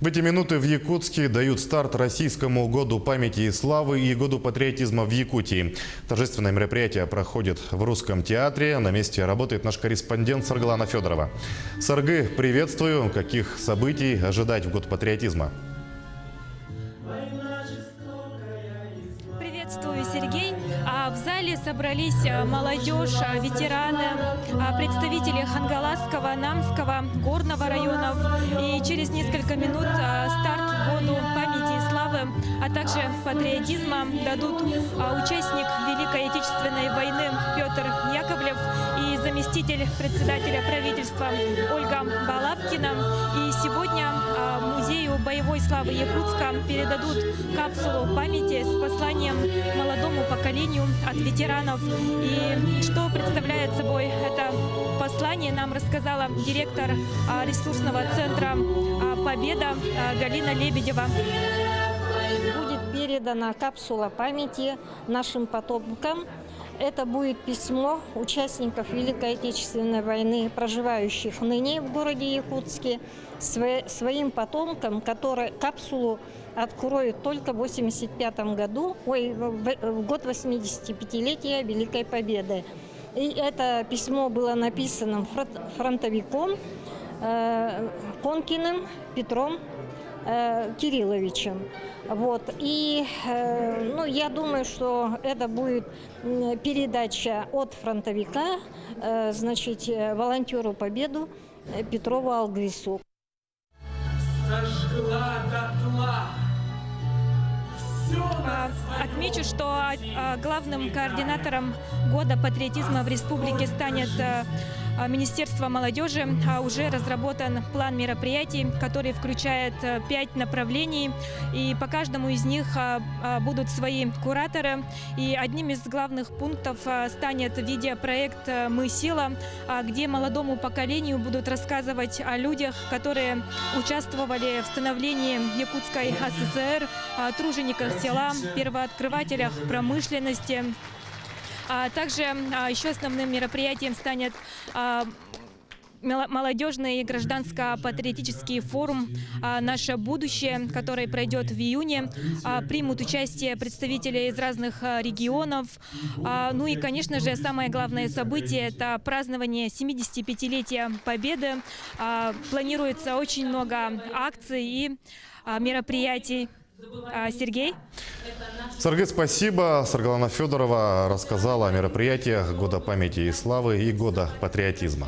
В эти минуты в Якутске дают старт Российскому году памяти и славы и году патриотизма в Якутии. Торжественное мероприятие проходит в Русском театре. На месте работает наш корреспондент Саргалана Федорова. Саргы, приветствую. Каких событий ожидать в год патриотизма? Приветствую, Сергей. В зале собрались молодежь, ветераны, представители Хангаласского, Намского, Горного районов. И через несколько минут старт году памяти и славы, а также патриотизма дадут участник Великой Отечественной войны Петр Яковлев и заместитель председателя правительства Ольга Балабкина. И сегодня Музею боевой славы Якутска передадут капсулу памяти с посланием молодому поколению от ветеранов. И что представляет собой это послание, нам рассказала директор ресурсного центра «Победа» Галина Лебедева. Будет передана капсула памяти нашим потомкам. Это будет письмо участников Великой Отечественной войны, проживающих ныне в городе Якутске, своим потомкам, которые капсулу откроют только в 1985 году, в год 85-летия Великой Победы. И это письмо было написано фронтовиком Конкиным Петром Кирилловичем. И я думаю, что это будет передача от фронтовика, волонтеру Победу Петрову Алгрису. Сожгла дотла. Отмечу, что главным координатором года патриотизма в республике станет Министерство молодежи. Уже разработан план мероприятий, который включает 5 направлений, и по каждому из них будут свои кураторы. И одним из главных пунктов станет видеопроект «Мы сила», где молодому поколению будут рассказывать о людях, которые участвовали в становлении Якутской ССР, тружениках села, первооткрывателях промышленности. Также еще основным мероприятием станет молодежный и гражданско-патриотический форум «Наше будущее», который пройдет в июне. Примут участие представители из разных регионов. И, конечно же, самое главное событие – это празднование 75-летия Победы. Планируется очень много акций и мероприятий. Сергей? Саргы, спасибо. Саргалана Федорова рассказала о мероприятиях Года памяти и славы и Года патриотизма.